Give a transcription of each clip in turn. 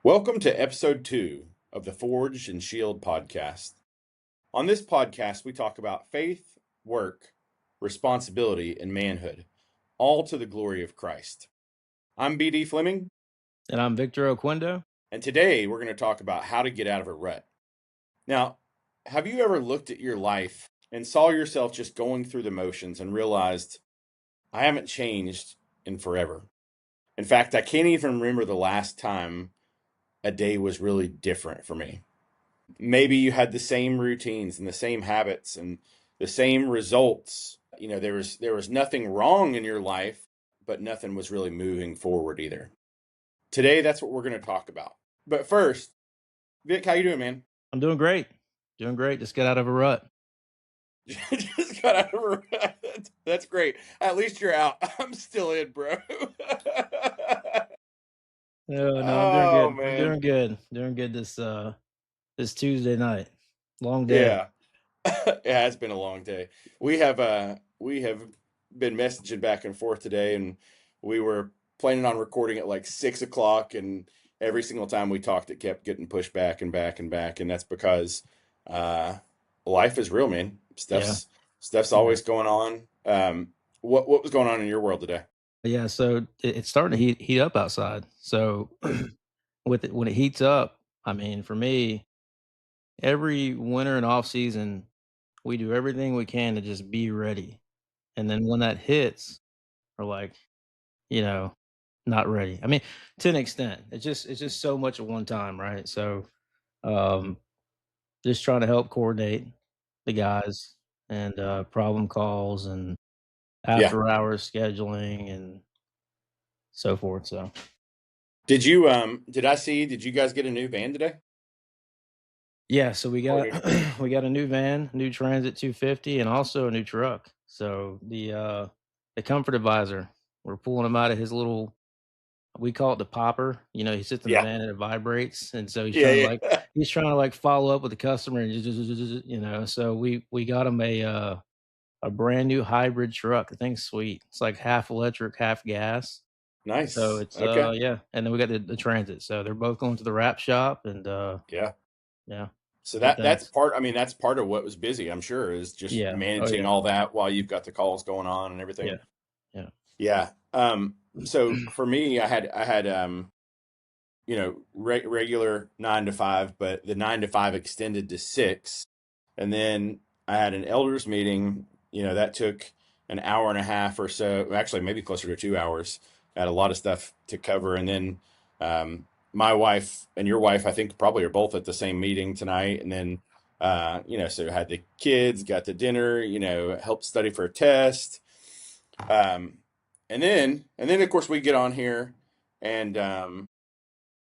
Welcome to episode 2 of the Forged and Shield podcast. On this podcast, we talk about faith, work, responsibility, and manhood, all to the glory of Christ. I'm BD Fleming, And I'm Victor Oquendo. and today we're going to talk about how to get out of a rut. Now, have you ever looked at your life and saw yourself just going through the motions and realized, I haven't changed in forever? In fact, I can't even remember the last time a day was really different for me. Maybe you had the same routines and the same habits and the same results. You know, there was nothing wrong in your life, but nothing was really moving forward either. Today, that's what we're going to talk about. But first, Vic, how you doing, man? I'm doing great. Doing great. Just got out of a rut. Just got out of a rut. That's great. At least you're out. I'm still in, bro. No, I'm doing Oh good. I'm man. doing good. Doing good this Tuesday night. Long day. Yeah. It has been a long day. We have been messaging back and forth today, and we were planning on recording at like 6 o'clock, and every single time we talked, it kept getting pushed back and back and back, and that's because uh, life is real, man. Yeah. Stuff's Yeah. always going on. What was going on in your world today? Yeah. So it's starting to heat up outside. So when it heats up, I mean, for me, every winter and off season, we do everything we can to just be ready. And then when that hits, we're like, you know, not ready. I mean, to an extent, it's just so much at one time, right? So um just trying to help coordinate the guys and problem calls and Yeah. after hours scheduling and so forth. So Did you guys get a new van today? yeah, so we Or got did- we got a new van, new Transit 250, and also a new truck. So the comfort advisor, we're pulling him out of his little, we call it the popper. You know, he sits in the Yeah. van and it vibrates, and so Yeah, yeah. he's trying to like follow up with the customer and you know. So we got him a brand new hybrid truck. The thing's sweet. It's like half electric, half gas. So Nice. it's Okay. yeah. And then we got the Transit. So they're both going to the wrap shop and Yeah. yeah. So Good that's things. part. I mean, that's part of what was busy. I'm sure is just Yeah. Oh managing yeah. all that while you've got the calls going on and Yeah. everything. Yeah. Yeah. So for me, I had regular 9 to 5, but the 9 to 5 extended to 6, and then I had an elders meeting. That took an hour and a half or so. Actually, maybe closer to 2 hours. I had a lot of stuff to cover, and then my wife and your wife, I think, probably are both at the same meeting tonight. And then so had the kids, got to dinner, helped study for a test. Um, and then of course we get on here and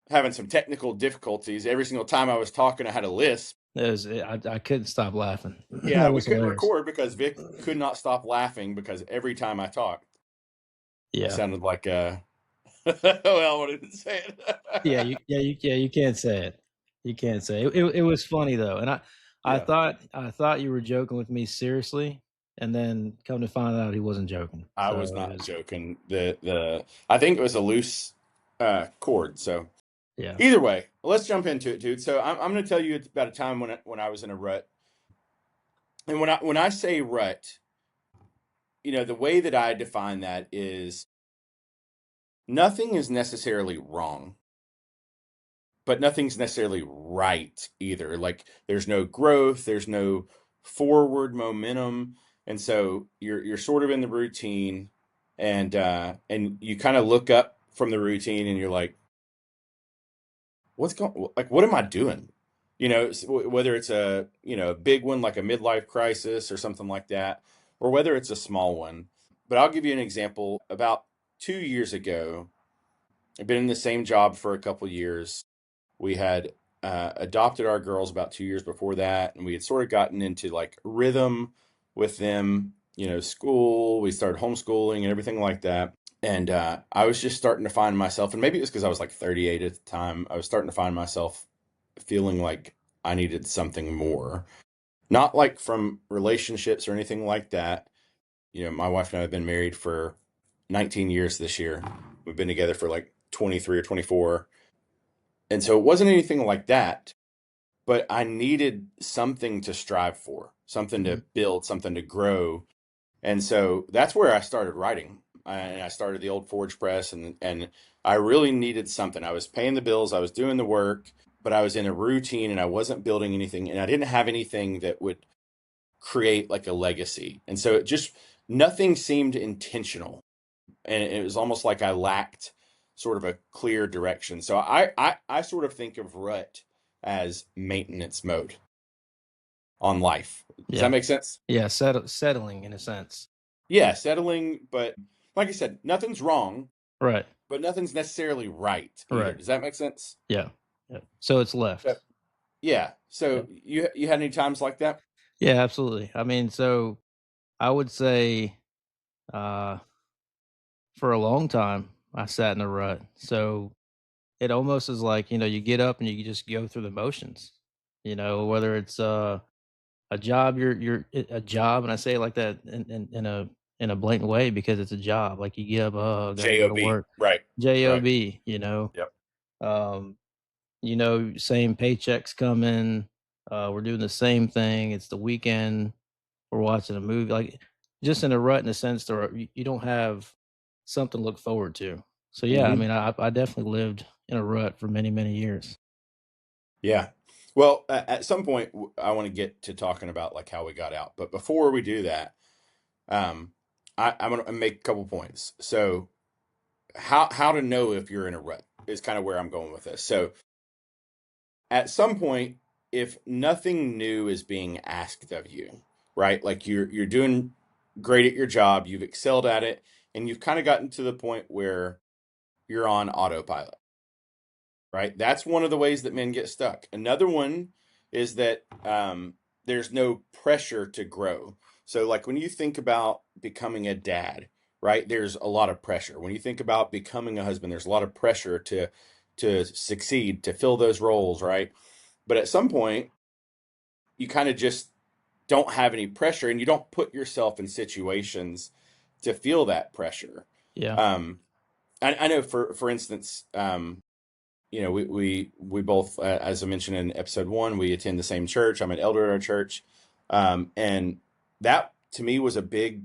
having some technical difficulties. Every single time I was talking, I had a lisp. I couldn't stop laughing. Yeah, That we was couldn't hilarious. record because Vic could not stop laughing because every time I talked, I Yeah. sounded like well, I wanted to say it. You can't say it. You can't say it. It was funny though. And Yeah, I thought you were joking with me seriously, and then come to find out he wasn't joking. I So was it not was joking. The I think it was a loose cord. So yeah. either way, let's jump into it, dude. So I'm going to tell you about a time when I was in a rut. And when I say rut, the way that I define that is nothing is necessarily wrong, but nothing's necessarily right either. Like there's no growth, there's no forward momentum, and so you're sort of in the routine, and you kind of look up from the routine, and you're like, what am I doing? Whether it's a big one like a midlife crisis or something like that, or whether it's a small one. But I'll give you an example. About 2 years ago, I've been in the same job for a couple years. We had adopted our girls about 2 years before that, and we had sort of gotten into like rhythm with them. School. We started homeschooling and everything like that. And I was just starting to find myself, and maybe it was because I was like 38 at the time. I was starting to find myself feeling like I needed something more. Not like from relationships or anything like that. My wife and I have been married for 19 years this year. We've been together for like 23 or 24. And so it wasn't anything like that, but I needed something to strive for, something Mhm. to build, something to grow. And so that's where I started writing. And I started the old Forge Press, and I really needed something. I was paying the bills, I was doing the work, but I was in a routine and I wasn't building anything, and I didn't have anything that would create like a legacy. And so it just, nothing seemed intentional. And it was almost like I lacked sort of a clear direction. So I sort of think of rut as maintenance mode on life. Does that Yeah. make sense? Yeah, settling in a sense. Yeah, settling, but like I said, nothing's wrong, Right. but nothing's necessarily right either. Right. Does that make sense? Yeah. Yeah. So it's So, left. yeah. Yeah. So you had any times like that? Yeah, absolutely. I mean, so I would say uh for a long time I sat in a rut. So it almost is like, you get up and you just go through the motions. Whether it's a job, a job, and I say it like that in a blatant way because it's a job. Like you get up, oh, gotta go to Job. work. Right. Right. Job. Yep. Um, same paychecks coming. We're doing the same thing. It's the weekend. We're watching a movie. Like just in a rut in a sense that you don't have something to look forward to. So yeah, I Hmm. mean, I definitely lived in a rut for many, many years. Yeah. Well, at some point, I want to get to talking about like how we got out. But before we do that, um, I'm going to make a couple points. So, how to know if you're in a rut is kind of where I'm going with this. So, at some point, if nothing new is being asked of you, right? Like you're doing great at your job, you've excelled at it, and you've kind of gotten to the point where you're on autopilot, right? That's one of the ways that men get stuck. Another one is that there's no pressure to grow. So, like when you think about becoming a dad, right? There's a lot of pressure. When you think about becoming a husband, there's a lot of pressure to succeed, to fill those roles, right? But at some point, you kind of just don't have any pressure, and you don't put yourself in situations to feel that pressure. Yeah. Um, I know, for instance, we both, as I mentioned in episode one, we attend the same church. I'm an elder at our church, and that to me was a big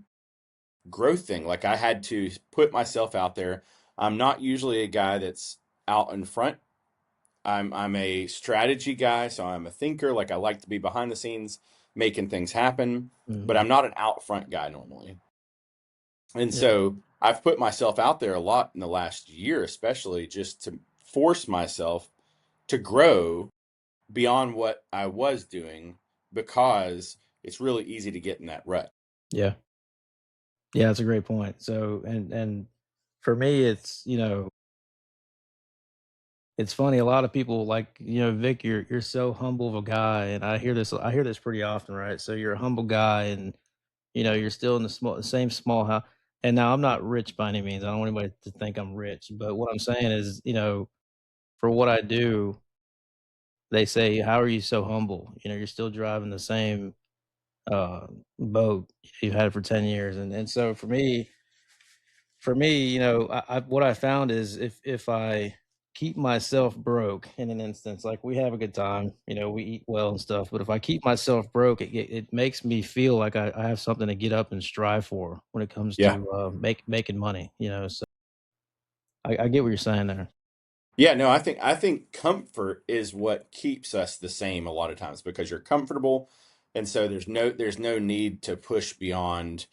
growth thing. Like I had to put myself out there. I'm not usually a guy that's out in front. I'm a strategy guy, so I'm a thinker. Like I like to be behind the scenes, making things happen, but Mhm. I'm not an out front guy normally. And Yeah. so I've put myself out there a lot in the last year, especially just to force myself to grow beyond what I was doing because it's really easy to get in that rut. Yeah. Yeah, that's a great point. So, and for me, it's funny. A lot of people like, Vic, you're so humble of a guy, and I hear this pretty often, right? So you're a humble guy, and you're still in the same small house. And now I'm not rich by any means. I don't want anybody to think I'm rich, but what I'm saying is, for what I do, they say, "How are you so humble? You're still driving the same uh, boat you've had for 10 years." And so for me, what I found is if I keep myself broke in an instance, like we have a good time, we eat well and stuff, but if I keep myself broke, it makes me feel like I have something to get up and strive for when it comes Yeah. to making money. So I get what you're saying there. Yeah, no, I think comfort is what keeps us the same a lot of times because you're comfortable, and so there's no need to push beyond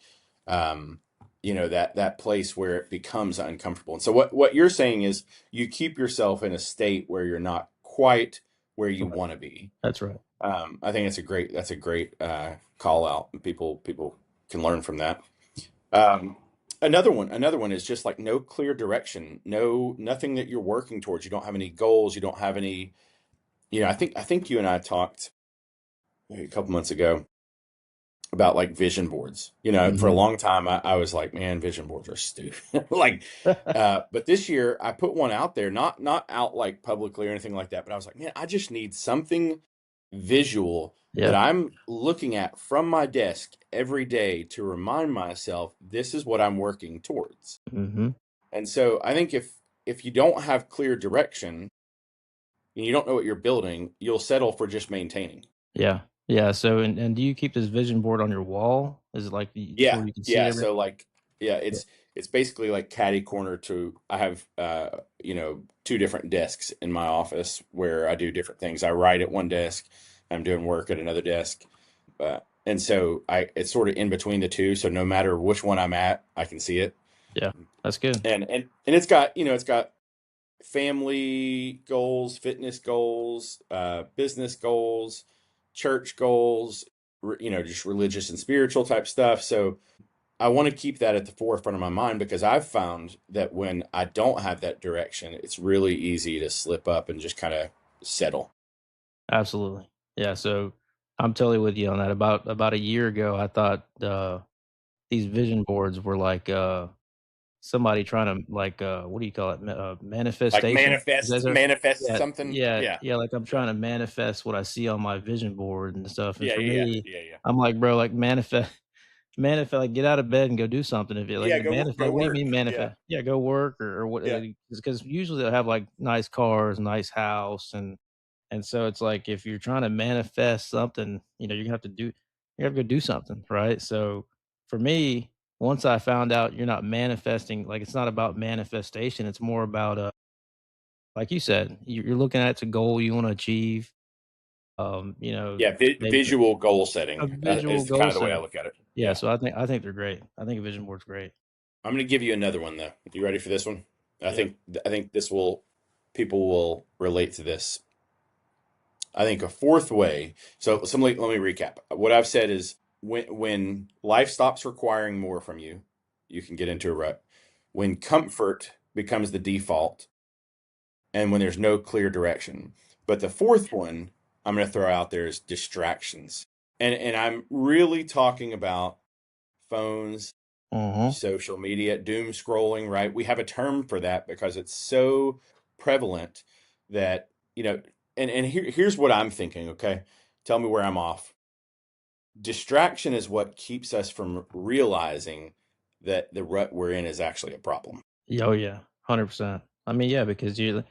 um that place where it becomes uncomfortable. And so what you're saying is you keep yourself in a state where you're not quite where you Right. want to be. That's right. I think that's a great call out. People can learn from that. Um, another one is just like no clear direction, nothing that you're working towards. You don't have any goals. You don't have any. I think you and I talked maybe a couple months ago about like vision boards. For a Hmm. long time, I was like, man, vision boards are stupid. Like, but this year I put one out there, not out like publicly or anything like that. But I was like, man, I just need something visual that Yeah. I'm looking at from my desk every day to remind myself this is what I'm working towards. Hmm. And so I think if you don't have clear direction, and you don't know what you're building, you'll settle for just maintaining. Yeah. Yeah, so and do you keep this vision board on your wall? Is it like to Yeah, where you can see yeah. everything? So like, yeah, Yeah. it's basically like catty corner to. I have two different desks in my office where I do different things. I write at one desk, I'm doing work at another desk, and so I it's sort of in between the two. So no matter which one I'm at, I can see it. Yeah. That's good. And it's got it's got family goals, fitness goals, business goals, church goals, just religious and spiritual type stuff. So I want to keep that at the forefront of my mind because I've found that when I don't have that direction, it's really easy to slip up and just kind of settle. Absolutely. Yeah, so I'm totally with you on that. About a year ago, I thought, these vision boards were like, somebody trying to like, what do you call it? Like Manifestation? Is that manifest, so? manifest Yeah, something. yeah, Yeah. yeah, like I'm Yeah. trying to manifest what I see on my vision board and stuff, and Yeah. for Yeah. me, Yeah. Yeah. I'm like, "Bro, like, manifest, like, get out of bed and go do something if you like, Yeah. manifest Go like, what do you work. mean Yeah. manifest? Yeah, go work or what, Yeah. because usually they'll have, like, nice cars, nice house, and so it's like if you're trying to manifest something, you have to go do something, right? So for me, once I found out you're not manifesting, like it's not about manifestation, it's more about like you said, you're looking at it's a goal you want to achieve. Yeah. Maybe Visual goal a setting visual is the kind goal of the way I setting. look at it. Yeah, Yeah. so I think they're great. I think a vision board's great. I'm going to give you another one though. You ready for this one? I Yeah. think I think this will people will relate to this. I think a fourth way. So let me recap. What I've said is when life stops requiring more from you, you can get into a rut. When comfort becomes the default, and when there's no clear direction. But the fourth one I'm going to throw out there is distractions, and I'm really talking about phones, Mhm. social media, doom scrolling, right? We have a term for that because it's so prevalent that, and here's what I'm thinking, okay? Tell me where I'm off. Distraction is what keeps us from realizing that the rut we're in is actually a problem. Yeah, oh yeah, 100%. I mean, yeah, because you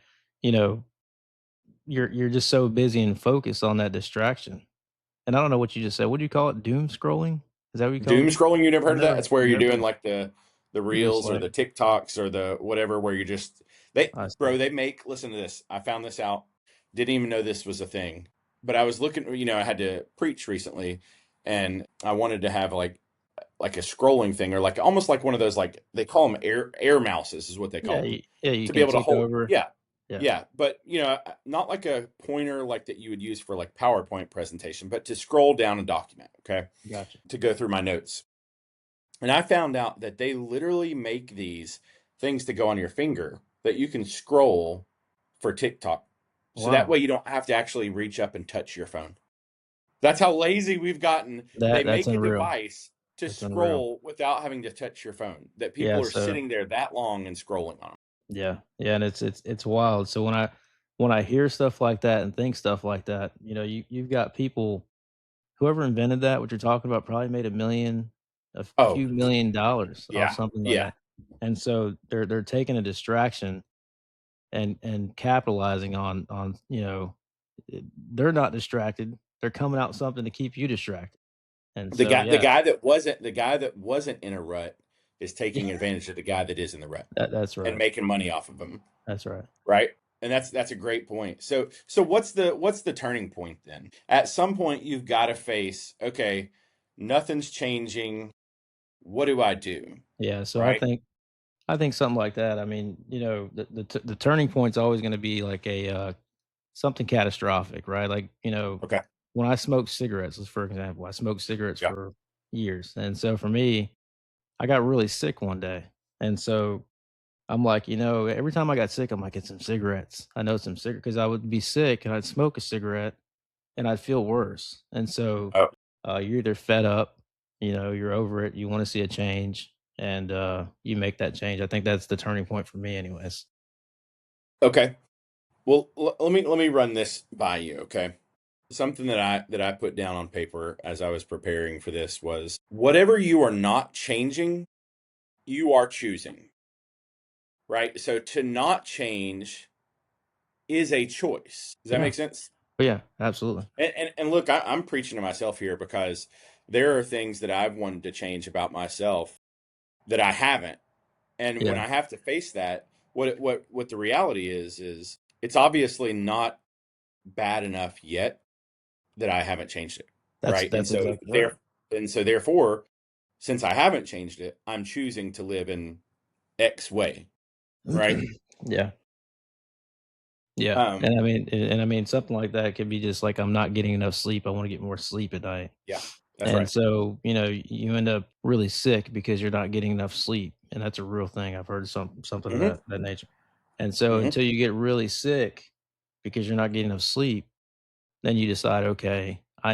know, you're just so busy and focused on that distraction. And I don't know what you just said. What do you call it? Doom scrolling? Is that what you call Doom it? scrolling, you never I've heard of that? never That's where you're doing never like the you're just reels or like, the TikToks or the whatever where you just I see. bro, they make listen to this. I found this out. Didn't even know this was a thing. But I was looking, I had to preach recently and I wanted to have like a scrolling thing or like almost like one of those like they call them air mouses is what they Yeah, call them. yeah, you To be can able to take hold over. yeah. Yeah, Yeah, but not like a pointer like that you would use for like PowerPoint presentation, but to scroll down a document, okay? gotcha. To go through my notes. And I found out that they literally make these things to go on your finger that you can scroll for TikTok. So that way Wow. you don't have to actually reach up and touch your phone. That's how lazy we've gotten. They That's make a unreal. device to That's unreal. scroll without having to touch your phone. That Yeah, people are so sitting there that long and scrolling on them. yeah, yeah, and it's wild. So when I hear stuff like that and think stuff like that, you've got people, whoever invented that, what you're talking about, probably made a Oh, few $1,000,000 off yeah. something like Yeah. that. And so they're taking a distraction and capitalizing on, they're not distracted. They're coming out with something to keep you distracted. And so, The yeah, guy that wasn't in a rut is taking advantage of the guy that is in the rut that's and right. making money off of him. That's right. Right? And that's a great point. So what's the turning point then? At some point you've got to face, okay, nothing's changing. What do I do? Yeah, so Right? I think something like that. I mean, the turning point's always gonna be like something catastrophic, right? Like, Okay. when I smoked cigarettes, for example, I smoked cigarettes Yeah. for years, and so for me, I got really sick one day, and so I'm like, every time I got sick, I'm like, "Get some cigarettes." I know some cigarette because I would be sick and I'd smoke a cigarette and I'd feel worse, and so, Oh, you're either fed up, you're over it, you wanna see a change, and, you make that change. I think that's the turning point for me anyways. okay. Well, let me run this by you, okay? Something that I put down on paper as I was preparing for this was whatever you are not changing, you are choosing, right? So to not change is a choice. Does that Yeah. make sense? Oh, yeah, absolutely. And look, I'm preaching to myself here because there are things that I've wanted to change about myself that I haven't. And when Yeah. I have to face that, what the reality is it's obviously not bad enough yet that I haven't changed it, right? That's exactly right. And so therefore, since I haven't changed it, I'm choosing to live in X way, right? Yeah. Yeah, Um, and I mean, something like that could be just like, I'm not getting enough sleep, I wanna get more sleep at night. yeah, that's And right. so, you end up really sick because you're not getting enough sleep, and that's a real thing. I've heard something of Hmm. that nature. And so Hmm. until you get really sick because you're not getting enough sleep, then you decide, "Okay, I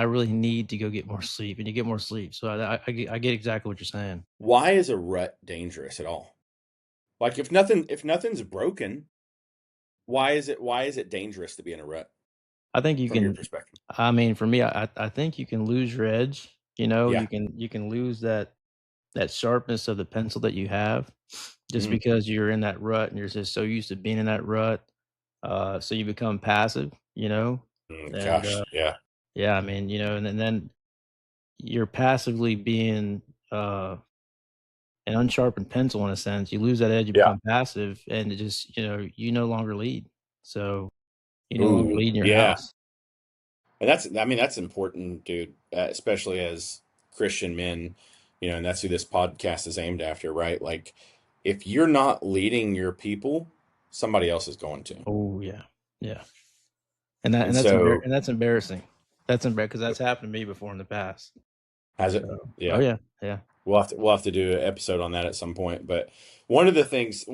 really need to go get more sleep," and you get more sleep. So I get exactly what you're saying. Why is a rut dangerous at all? Like if nothing's broken, why is it dangerous to be in a rut I think you from your can perspective? I mean, for me, I think you can lose your edge, Yeah. you can lose that sharpness of the pencil that you have just Mm. because you're in that rut and you're just so used to being in that rut. So you become passive, Mm, and gosh. Yeah. yeah, I mean, and then you're passively being an unsharpened pencil in a sense. You lose that edge, you Yeah. become passive, and it just, you no longer lead. So you no longer Ooh. lead in your Yeah. house. And that's important, dude, especially as Christian men, and that's who this podcast is aimed after, right? Like, if you're not leading your people, somebody else is going to. Oh yeah, yeah, And so, and that's embarrassing. That's embarrassing because that's happened to me before in the past. has it? So, oh Yeah, yeah, yeah, we'll have to do an episode on that at some point. But one of the things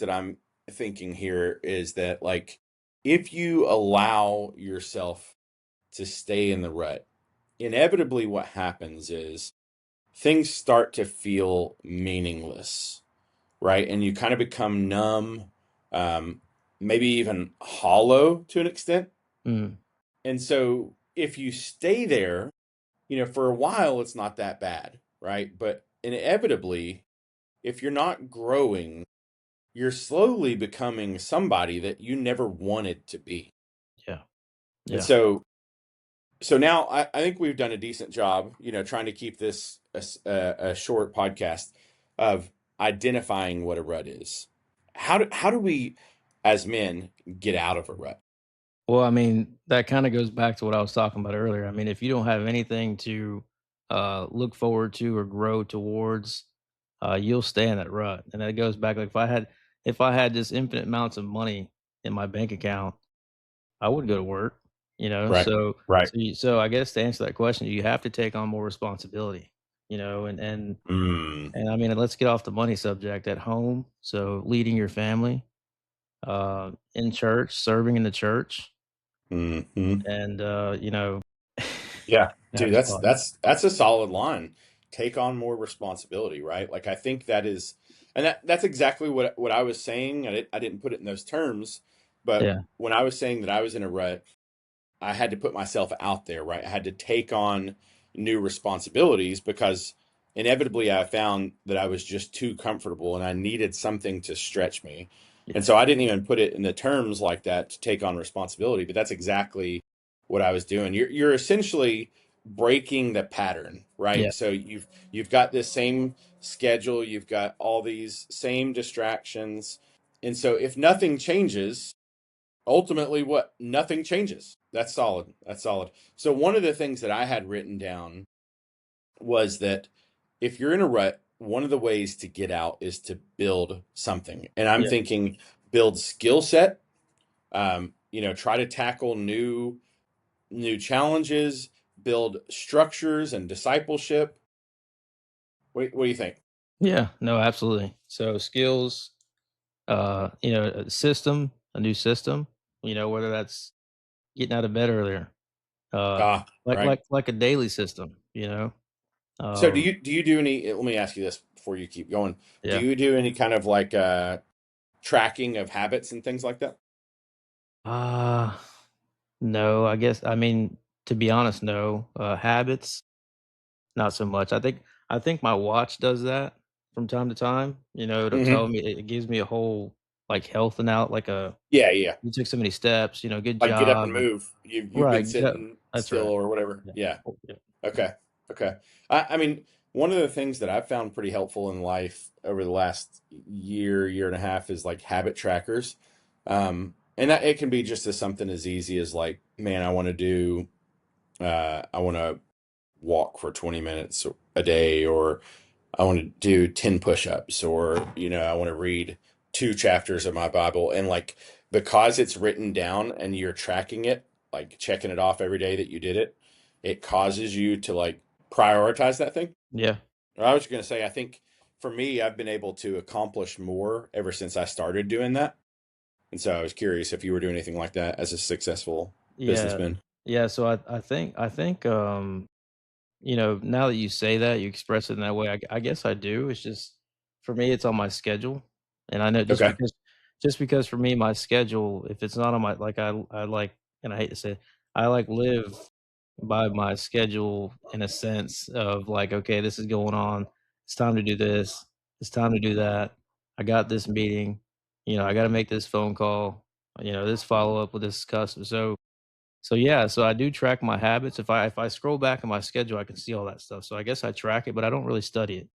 that I'm thinking here is that, like, if you allow yourself to stay in the rut, inevitably what happens is things start to feel meaningless, right? And you kind of become numb, um, maybe even hollow to an extent. mm, And so if you stay there, for a while, it's not that bad, right? But inevitably, if you're not growing, you're slowly becoming somebody that you never wanted to be. yeah, And yeah, so now I think we've done a decent job, trying to keep this a short podcast of identifying what a rut is. How do we, as men, get out of a rut? Well, I mean, that kinda goes back to what I was talking about earlier. I mean, if you don't have anything to, look forward to or grow towards, you'll stay in that rut, and that goes back, like, if I had just infinite amounts of money in my bank account, I would go to work, Right, right. so I guess to answer that question, you have to take on more responsibility, Mm, and I mean, let's get off the money subject at home, so leading your family, in church, serving in the church, hmm. and, Yeah, dude, having fun. that's a solid line. Take on more responsibility, right? Like I think that is, and that's exactly what I was saying. I didn't put it in those terms, but Yeah, when I was saying that I was in a rut, I had to put myself out there, right? I had to take on new responsibilities because inevitably I found that I was just too comfortable and I needed something to stretch me. And yeah, so I didn't even put it in the terms like that to take on responsibility, but that's exactly what I was doing. You're essentially breaking the pattern, yeah, right? So you've got this same schedule, you've got all these same distractions. And so if nothing changes, ultimately what nothing changes. That's solid. That's solid. So one of the things that I had written down was that if you're in a rut, one of the ways to get out is to build something. And I'm yeah, thinking build skill set, try to tackle new challenges, build structures and discipleship. What do you think? yeah, no, absolutely. So skills, a new system, whether that's getting out of bed earlier, uh, Ah, right. like a daily system, So um, do you do any, let me ask you this before you keep going. Do yeah. you do any kind of like tracking of habits and things like that? Uh, no, I guess, I mean, to be honest, no, habits, not so much. I think my watch does that from time to time, it'll Hmm. tell me it gives me a whole like health and out, like a Yeah, yeah. you took so many steps, good Like get up and job, and move. You've been right, yeah, sitting that's still right. or whatever. Yeah. Yeah. Oh, yeah. Okay. Okay. I mean, one of the things that I've found pretty helpful in life over the last year and a half is like habit trackers. And that it can be just as something as easy as like, man, I want to walk for 20 minutes a day, or I want to do 10 push-ups, or, I want to read 2 chapters of my Bible. And like, because it's written down and you're tracking it, like checking it off every day that you did it, it causes you to like prioritize that thing. Yeah. I was going to say, I think for me, I've been able to accomplish more ever since I started doing that. And so I was curious if you were doing anything like that as a successful Yeah. businessman. Yeah, so I think, now that you say that, you express it in that way, I guess I do. It's just for me, it's on my schedule, and I know Okay. just because for me, my schedule, if it's not on my like, I like, and I hate to say it, I like live by my schedule in a sense of like, okay, this is going on. It's time to do this. It's time to do that. I got this meeting. I got to make this phone call. This follow up with this customer. So yeah, so I do track my habits. If I scroll back in my schedule, I can see all that stuff. So I guess I track it, but I don't really study it.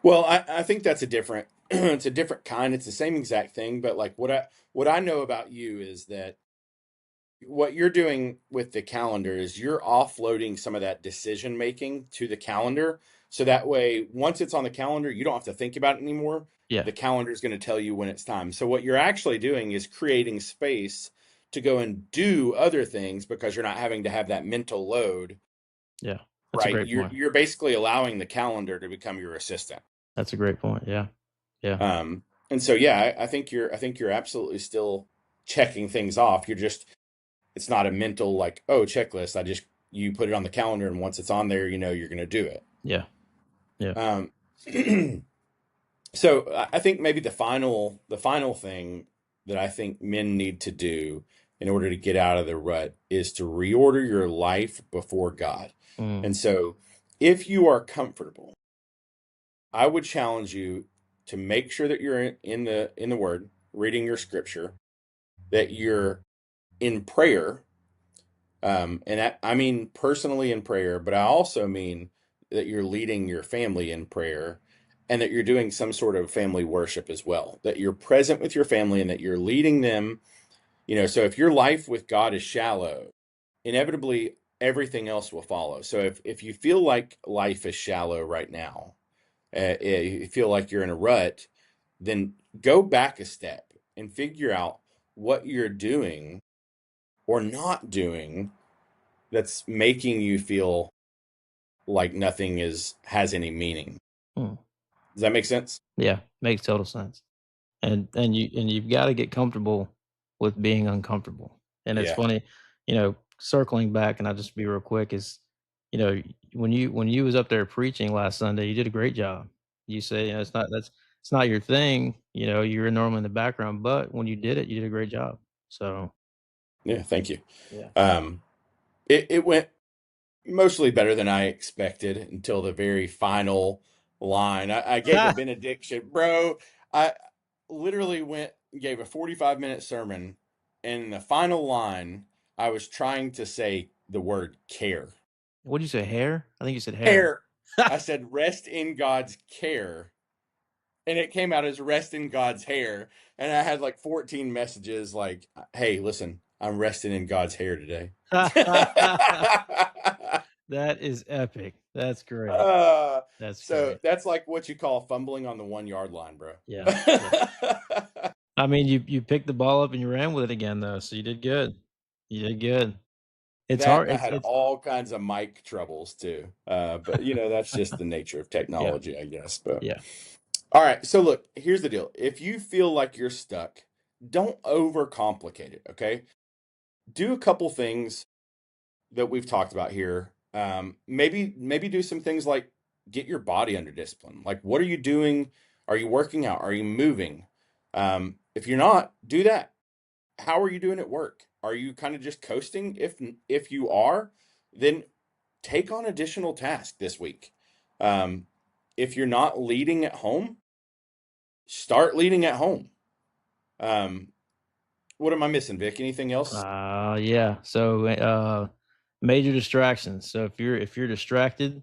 Well, I think that's a different it's a different kind. It's the same exact thing, but like what I know about you is that what you're doing with the calendar is you're offloading some of that decision making to the calendar. So that way, once it's on the calendar, you don't have to think about it anymore. Yeah, The calendar is going to tell you when it's time. So what you're actually doing is creating space to go and do other things because you're not having to have that mental load, yeah, that's a right? great You're point. you're basically allowing the calendar to become your assistant. That's a great point. Yeah, yeah, And so yeah, I think you're absolutely still checking things off. You're just it's not a mental like, oh, checklist. You put it on the calendar, and once it's on there, you're going to do it. yeah, yeah. Um, so I think maybe the final thing that I think men need to do in order to get out of the rut is to reorder your life before God. Mm, And so if you are comfortable, I would challenge you to make sure that you're in the Word, reading your scripture, that you're in prayer. And I mean personally in prayer, but I also mean that you're leading your family in prayer, and that you're doing some sort of family worship as well, that you're present with your family and that you're leading them. So if your life with God is shallow, inevitably everything else will follow. So if you feel like life is shallow right now, you feel like you're in a rut, then go back a step and figure out what you're doing or not doing that's making you feel like nothing has any meaning. mm. Does that make sense? Yeah, makes total sense. And you've got to get comfortable with being uncomfortable. And it's Yeah. funny, circling back, and I'll just be real quick is, when you was up there preaching last Sunday, you did a great job. You say, it's not your thing, you're normally in the background, but when you did it, you did a great job. So Yeah. Thank you. yeah. Um, it went mostly better than I expected until the very final line. I gave a benediction, bro. I literally gave a 45-minute sermon, and in the final line, I was trying to say the word care. What'd you say? Hair? I think you said hair. Care. I said rest in God's care, and it came out as rest in God's hair. And I had like 14 messages like, hey, listen, I'm resting in God's hair today. That is epic. That's great. uh, That's so great. that's like what you call fumbling on the 1 yard line, bro. Yeah, yeah. I mean, you picked the ball up and you ran with it again, though, so you did good. You did good. It's That hard. I It's had it's all kinds of mic troubles too. But that's just the nature of yeah, technology, I guess. But yeah. all right, so look, here's the deal. If you feel like you're stuck, don't overcomplicate it, okay? Do a couple things that we've talked about here. Maybe do some things like get your body under discipline. Like, what are you doing? Are you working out? Are you moving? If you're not, do that. How are you doing at work? Are you kind of just coasting? If you are, then take on additional tasks this week. If you're not leading at home, start leading at home. Um, what am I missing, Vic? Anything else? Yeah. So major distractions. So if you're distracted,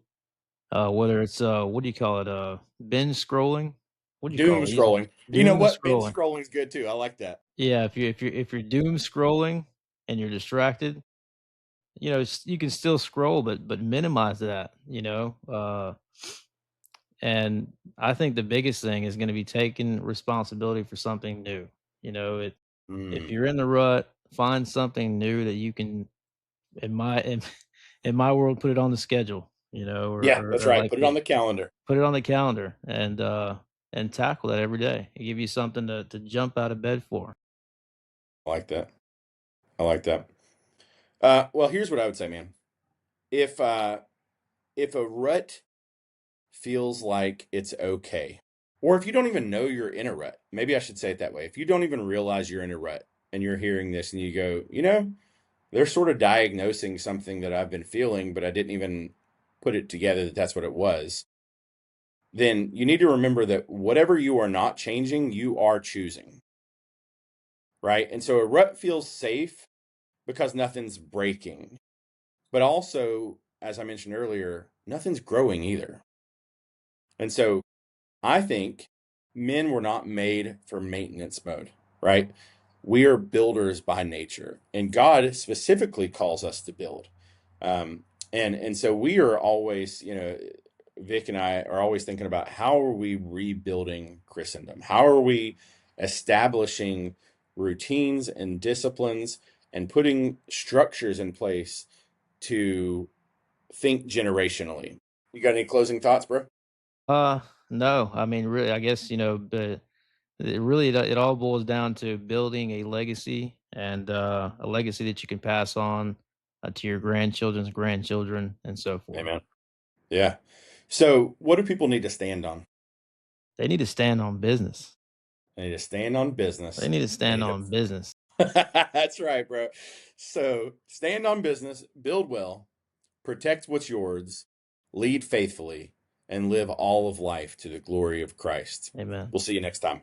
whether it's what do you call it? Binge scrolling. What do you Doom call it? scrolling. You know Doom what? Binge scrolling. scrolling is good too. I like that. Yeah, if you're doom scrolling and you're distracted, you know, you can still scroll, but minimize that, you know. And I think the biggest thing is going to be taking responsibility for something new. You know, if Mm. you're in the rut, find something new that you can, in my in my world, put it on the schedule. You know, Yeah, that's or right. like Put it on the calendar. put it on the calendar and tackle that every day. It give you something to jump out of bed for. I like that. I like that. Well, here's what I would say, man. If uh, if a rut feels like it's okay, or if you don't even know you're in a rut, maybe I should say it that way. If you don't even realize you're in a rut and you're hearing this and you go, they're sort of diagnosing something that I've been feeling, but I didn't even put it together that that's what it was, then you need to remember that whatever you are not changing, you are choosing, right? And so a rut feels safe because nothing's breaking. But also, as I mentioned earlier, nothing's growing either. And so I think men were not made for maintenance mode, right? We are builders by nature, and God specifically calls us to build. Um, and so we are always, Vic and I are always thinking about how are we rebuilding Christendom? How are we establishing routines and disciplines and putting structures in place to think generationally? You got any closing thoughts, bro? No, I mean, really, I guess, you know, but it really it all boils down to building a legacy and a legacy that you can pass on to your grandchildren's grandchildren and so forth. Amen. Yeah. So, what do people need to stand on? They need to stand on business. They need to stand on They business. need to They stand need on business. to. That's right, bro. So, stand on business, build well, protect what's yours, lead faithfully, and live all of life to the glory of Christ. Amen. We'll see you next time.